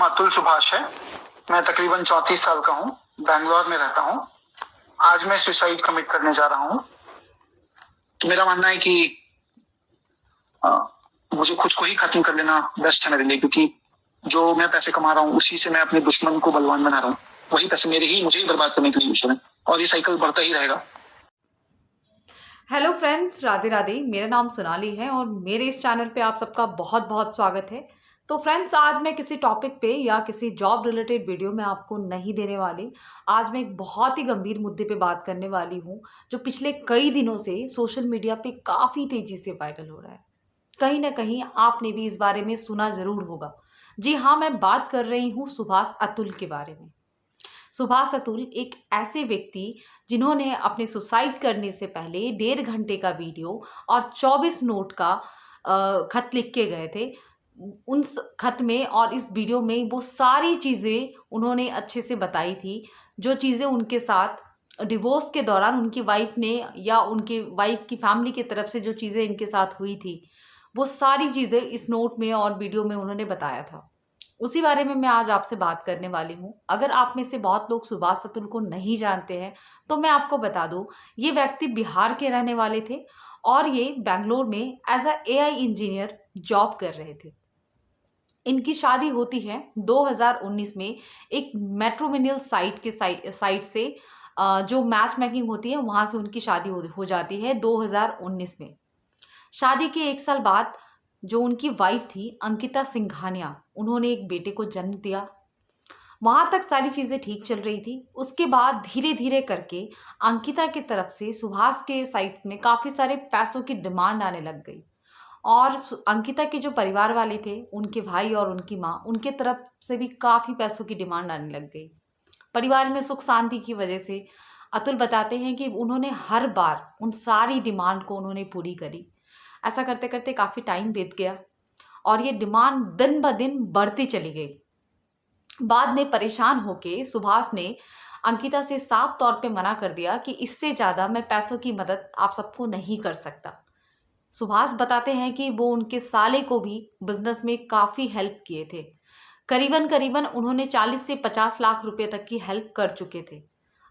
अतुल सुभाष है। मैं तकरीबन 34 साल का हूँ, बैंगलोर में रहता हूँ। आज मैं सुसाइड कमिट करने जा रहा हूँ। तो मेरा मानना है कि मुझे खुद को ही खत्म कर लेना बेस्ट है मेरे लिए, क्योंकि जो मैं पैसे कमा रहा हूँ उसी से मैं अपने दुश्मन को बलवान बना रहा हूँ। वही पैसे मुझे ही बर्बाद करने के लिए यूज है, और ये साइकिल बढ़ता ही रहेगा। Hello friends, Radhe Radhe. मेरा नाम सोनाली है और मेरे इस चैनल पे आप सबका बहुत बहुत स्वागत है। तो फ्रेंड्स, आज मैं किसी टॉपिक पे या किसी जॉब रिलेटेड वीडियो में आपको नहीं देने वाली। आज मैं एक बहुत ही गंभीर मुद्दे पे बात करने वाली हूँ, जो पिछले कई दिनों से सोशल मीडिया पे काफ़ी तेज़ी से वायरल हो रहा है। कहीं ना कहीं आपने भी इस बारे में सुना ज़रूर होगा। जी हाँ, मैं बात कर रही हूँ सुभाष अतुल के बारे में। सुभाष अतुल एक ऐसे व्यक्ति जिन्होंने अपने सुसाइड करने से पहले 1.5 घंटे का वीडियो और 24 नोट का खत लिख के गए थे। उन खत में और इस वीडियो में वो सारी चीज़ें उन्होंने अच्छे से बताई थी, जो चीज़ें उनके साथ डिवोर्स के दौरान उनकी वाइफ ने या उनके वाइफ की फैमिली की तरफ से जो चीज़ें इनके साथ हुई थी, वो सारी चीज़ें इस नोट में और वीडियो में उन्होंने बताया था। उसी बारे में मैं आज आपसे बात करने वाली हूँ। अगर आप में से बहुत लोग सुभाष अतुल को नहीं जानते हैं तो मैं आपको बता दूँ, ये व्यक्ति बिहार के रहने वाले थे और ये बैंगलोर में as a AI engineer job कर रहे थे। इनकी शादी होती है 2019 में एक मैट्रिमोनियल साइट के साइट से, जो मैच मेकिंग होती है वहाँ से उनकी शादी हो जाती है 2019 में। शादी के 1 साल बाद जो उनकी वाइफ थी अंकिता सिंघानिया, उन्होंने एक बेटे को जन्म दिया। वहां तक सारी चीजें ठीक चल रही थी। उसके बाद धीरे धीरे करके अंकिता की तरफ से सुभाष के साइट में काफी सारे पैसों की डिमांड आने लग गई और अंकिता के जो परिवार वाले थे, उनके भाई और उनकी माँ, उनके तरफ से भी काफी पैसों की डिमांड आने लग गई। परिवार में सुख शांति की वजह से अतुल बताते हैं कि उन्होंने हर बार उन सारी डिमांड को उन्होंने पूरी करी। ऐसा करते करते काफ़ी टाइम बीत गया और ये डिमांड दिन ब दिन बढ़ती चली गई। बाद में परेशान होके सुभाष ने अंकिता से साफ तौर पे मना कर दिया कि इससे ज़्यादा मैं पैसों की मदद आप सबको नहीं कर सकता। सुभाष बताते हैं कि वो उनके साले को भी बिजनेस में काफ़ी हेल्प किए थे। करीबन करीबन उन्होंने 40 से 50 लाख रुपए तक की हेल्प कर चुके थे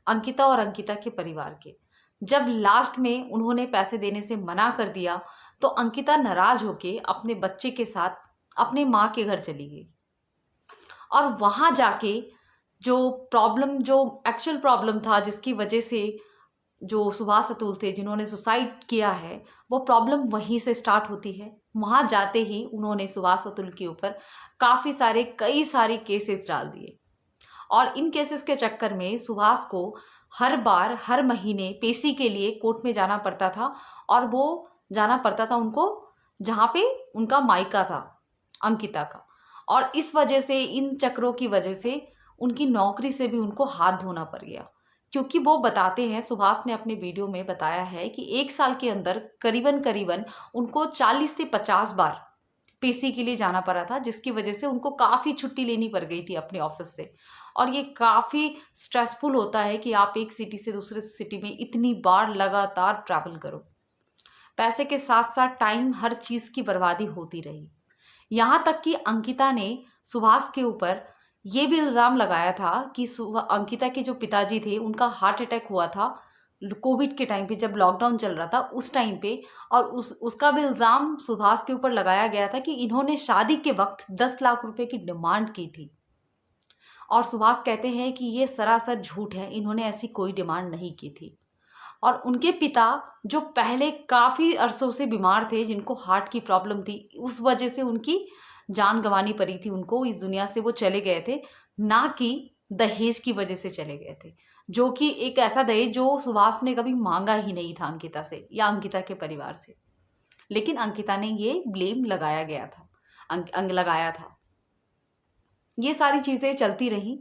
अंकिता और अंकिता के परिवार के। जब लास्ट में उन्होंने पैसे देने से मना कर दिया तो अंकिता नाराज होके अपने बच्चे के साथ अपने माँ के घर चली गई और वहाँ जाके जो एक्चुअल प्रॉब्लम था, जिसकी वजह से जो सुभाष अतुल थे जिन्होंने सुसाइड किया है, वो प्रॉब्लम वहीं से स्टार्ट होती है। वहाँ जाते ही उन्होंने सुभाष अतुल के ऊपर कई सारे केसेस डाल दिए और इन केसेस के चक्कर में सुभाष को हर बार हर महीने पेशी के लिए कोर्ट में जाना पड़ता था और वो जाना पड़ता था उनको जहाँ पे उनका मायका था अंकिता का। और इस वजह से, इन चक्रों की वजह से उनकी नौकरी से भी उनको हाथ धोना पड़ गया, क्योंकि वो बताते हैं, सुभाष ने अपने वीडियो में बताया है कि 1 साल के अंदर करीबन करीबन उनको 40 से 50 बार पेशी के लिए जाना पड़ा था, जिसकी वजह से उनको काफ़ी छुट्टी लेनी पड़ गई थी अपने ऑफिस से। और ये काफ़ी स्ट्रेसफुल होता है कि आप एक सिटी से दूसरे सिटी में इतनी बार लगातार ट्रैवल करो। पैसे के साथ साथ टाइम, हर चीज़ की बर्बादी होती रही। यहाँ तक कि अंकिता ने सुभाष के ऊपर ये भी इल्ज़ाम लगाया था कि अंकिता के जो पिताजी थे उनका हार्ट अटैक हुआ था कोविड के टाइम पे, जब लॉकडाउन चल रहा था उस टाइम पे। और उसका भी इल्ज़ाम सुभाष के ऊपर लगाया गया था कि इन्होंने शादी के वक्त 10 लाख रुपए की डिमांड की थी। और सुभाष कहते हैं कि ये सरासर झूठ है, इन्होंने ऐसी कोई डिमांड नहीं की थी। और उनके पिता, जो पहले काफ़ी अरसों से बीमार थे, जिनको हार्ट की प्रॉब्लम थी, उस वजह से उनकी जान गंवानी पड़ी थी उनको, इस दुनिया से वो चले गए थे, ना कि दहेज की वजह से चले गए थे, जो कि एक ऐसा दहेज जो सुभाष ने कभी मांगा ही नहीं था अंकिता से या अंकिता के परिवार से। लेकिन अंकिता ने ये ब्लेम लगाया गया था, लगाया था। ये सारी चीज़ें चलती रहीं।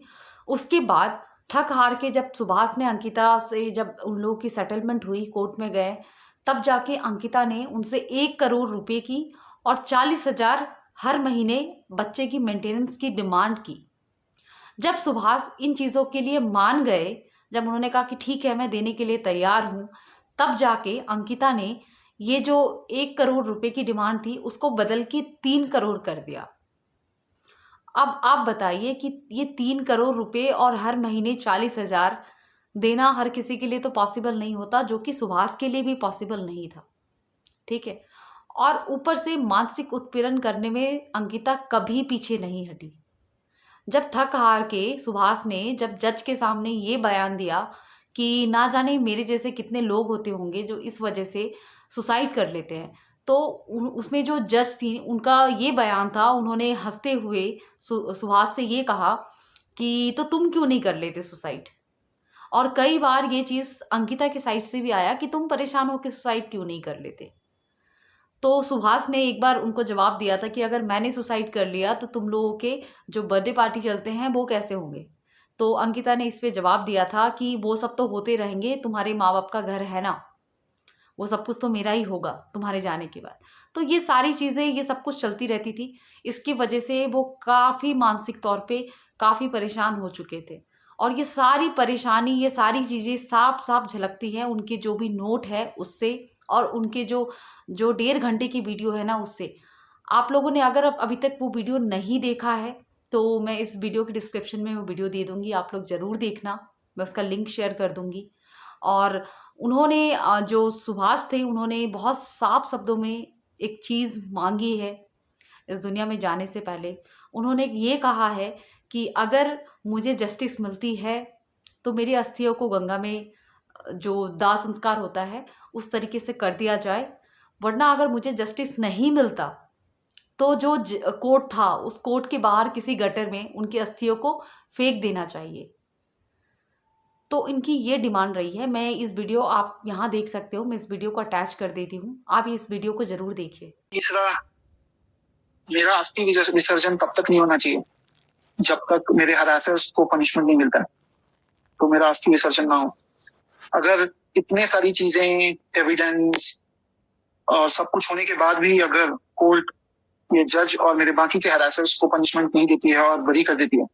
उसके बाद थक हार के जब सुभाष ने अंकिता से, जब उन लोगों की सेटलमेंट हुई, कोर्ट में गए, तब जाके अंकिता ने उनसे 1 करोड़ रुपए की और 40,000 हर महीने बच्चे की मेंटेनेंस की डिमांड की। जब सुभाष इन चीज़ों के लिए मान गए, जब उन्होंने कहा कि ठीक है मैं देने के लिए तैयार हूँ, तब जाके अंकिता ने ये जो 1 करोड़ रुपए की डिमांड थी उसको बदल के 3 करोड़ कर दिया। अब आप बताइए कि ये 3 करोड़ रुपए और हर महीने 40,000 देना हर किसी के लिए तो पॉसिबल नहीं होता, जो कि सुभाष के लिए भी पॉसिबल नहीं था, ठीक है? और ऊपर से मानसिक उत्पीड़न करने में अंकिता कभी पीछे नहीं हटी। जब थक हार के सुभाष ने जब जज के सामने ये बयान दिया कि ना जाने मेरे जैसे कितने लोग होते होंगे जो इस वजह से सुसाइड कर लेते हैं, तो उसमें जो जज थी उनका ये बयान था, उन्होंने हंसते हुए सुभाष से ये कहा कि तो तुम क्यों नहीं कर लेते सुसाइड। और कई बार ये चीज़ अंकिता की साइड से भी आया कि तुम परेशान होकर सुसाइड क्यों नहीं कर लेते। तो सुहास ने एक बार उनको जवाब दिया था कि अगर मैंने सुसाइड कर लिया तो तुम लोगों के जो बर्थडे पार्टी चलते हैं वो कैसे होंगे। तो अंकिता ने इस पे जवाब दिया था कि वो सब तो होते रहेंगे, तुम्हारे माँ बाप का घर है ना, वो सब कुछ तो मेरा ही होगा तुम्हारे जाने के बाद। तो ये सारी चीज़ें, ये सब कुछ चलती रहती थी। इसकी वजह से वो काफ़ी मानसिक तौर पे काफ़ी परेशान हो चुके थे। और ये सारी परेशानी, ये सारी चीज़ें साफ साफ झलकती हैं उनके जो भी नोट है उससे, और उनके जो जो 1.5 घंटे की वीडियो है ना उससे। आप लोगों ने अगर अब अभी तक वो वीडियो नहीं देखा है तो मैं इस वीडियो के डिस्क्रिप्शन में वो वीडियो दे दूँगी, आप लोग ज़रूर देखना। मैं उसका लिंक शेयर कर दूँगी। और उन्होंने जो सुभाष थे उन्होंने बहुत साफ शब्दों में एक चीज़ मांगी है इस दुनिया में जाने से पहले। उन्होंने ये कहा है कि अगर मुझे जस्टिस मिलती है तो मेरी अस्थियों को गंगा में जो दाह संस्कार होता है उस तरीके से कर दिया जाए, वरना अगर मुझे जस्टिस नहीं मिलता तो जो कोर्ट था उस कोर्ट के बाहर किसी गटर में उनकी अस्थियों को फेंक देना चाहिए। तो इनकी ये डिमांड रही है। मैं इस वीडियो, आप यहाँ देख सकते हो, मैं इस वीडियो को अटैच कर देती हूँ, आप इस वीडियो को जरूर देखिए। तीसरा, मेरा अस्थि विसर्जन तब तक नहीं होना चाहिए जब तक मेरे हरासर्स को पनिशमेंट नहीं मिलता है, तो मेरा अस्थि विसर्जन ना हो। अगर इतने सारी चीजें, एविडेंस और सब कुछ होने के बाद भी अगर कोर्ट, ये जज और मेरे बाकी के हरासर्स को पनिशमेंट नहीं देती है और बरी कर देती है,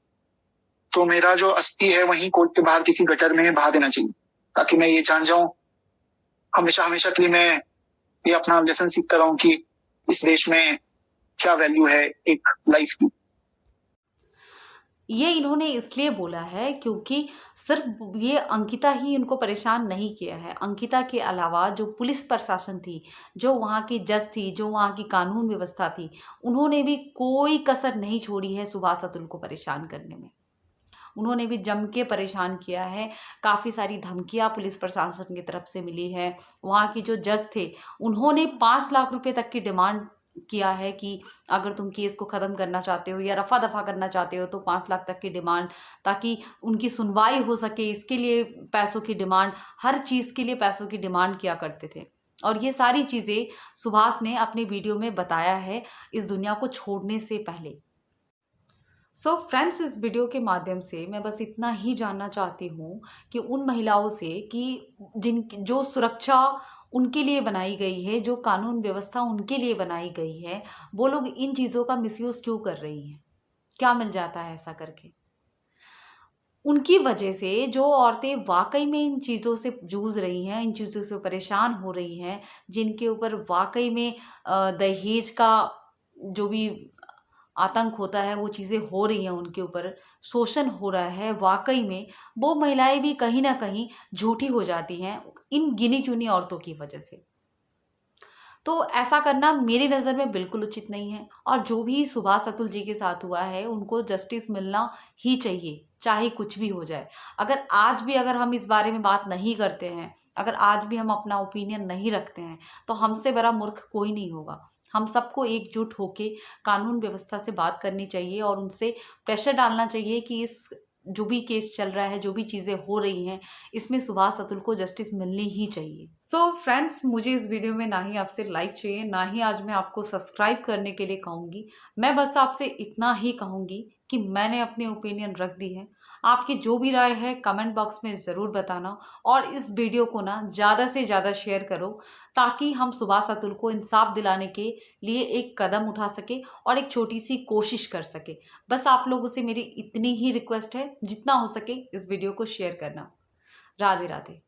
तो मेरा जो अस्थि है वहीं कोर्ट के बाहर किसी गटर में बहा देना चाहिए, ताकि मैं ये जान जाऊं हमेशा हमेशा के लिए, मैं ये अपना लेसन सीखता रहूं कि इस देश में क्या वैल्यू है एक लाइफ की। ये इन्होंने इसलिए बोला है क्योंकि सिर्फ ये अंकिता ही इनको परेशान नहीं किया है। अंकिता के अलावा जो पुलिस प्रशासन थी, जो वहाँ की जज थी, जो वहाँ की कानून व्यवस्था थी, उन्होंने भी कोई कसर नहीं छोड़ी है सुभाष अतुल को परेशान करने में। उन्होंने भी जम के परेशान किया है। काफ़ी सारी धमकियाँ पुलिस प्रशासन की तरफ से मिली है। वहाँ की जो जज थे उन्होंने 5 लाख रुपए तक की डिमांड किया है कि अगर तुम केस को ख़त्म करना चाहते हो या रफा दफा करना चाहते हो तो 5 लाख तक की डिमांड, ताकि उनकी सुनवाई हो सके, इसके लिए पैसों की डिमांड, हर चीज़ के लिए पैसों की डिमांड किया करते थे। और ये सारी चीज़ें सुभाष ने अपनी वीडियो में बताया है इस दुनिया को छोड़ने से पहले। सो फ्रेंड्स, इस वीडियो के माध्यम से मैं बस इतना ही जानना चाहती हूँ कि उन महिलाओं से कि जिन जो सुरक्षा उनके लिए बनाई गई है, जो कानून व्यवस्था उनके लिए बनाई गई है, वो लोग इन चीज़ों का मिसयूज़ क्यों कर रही हैं? क्या मिल जाता है ऐसा करके? उनकी वजह से जो औरतें वाक़ई में इन चीज़ों से जूझ रही हैं, इन चीज़ों से परेशान हो रही हैं, जिनके ऊपर वाक़ई में दहेज का जो भी आतंक होता है, वो चीज़ें हो रही हैं उनके ऊपर, शोषण हो रहा है वाक़ई में, वो महिलाएँ भी कहीं न कहीं झूठी हो जाती हैं इन गिनी-चुनी औरतों की वजह से। तो ऐसा करना मेरी नज़र में बिल्कुल उचित नहीं है, और जो भी सुभाष अतुल जी के साथ हुआ है उनको जस्टिस मिलना ही चाहिए, चाहे कुछ भी हो जाए। अगर आज भी अगर हम इस बारे में बात नहीं करते हैं, अगर आज भी हम अपना ओपिनियन नहीं रखते हैं, तो हमसे बड़ा मूर्ख कोई नहीं होगा। हम सबको एकजुट होके कानून व्यवस्था से बात करनी चाहिए और उनसे प्रेशर डालना चाहिए कि इस जो भी केस चल रहा है, जो भी चीज़ें हो रही हैं, इसमें सुभाष अतुल को जस्टिस मिलनी ही चाहिए। सो फ्रेंड्स, मुझे इस वीडियो में ना ही आपसे लाइक चाहिए, ना ही आज मैं आपको सब्सक्राइब करने के लिए कहूँगी। मैं बस आपसे इतना ही कहूँगी कि मैंने अपनी ओपिनियन रख दी है। आपकी जो भी राय है कमेंट बॉक्स में ज़रूर बताना, और इस वीडियो को ना ज़्यादा से ज़्यादा शेयर करो, ताकि हम सुभाष अतुल को इंसाफ दिलाने के लिए एक कदम उठा सके और एक छोटी सी कोशिश कर सके। बस आप लोगों से मेरी इतनी ही रिक्वेस्ट है, जितना हो सके इस वीडियो को शेयर करना। राधे राधे।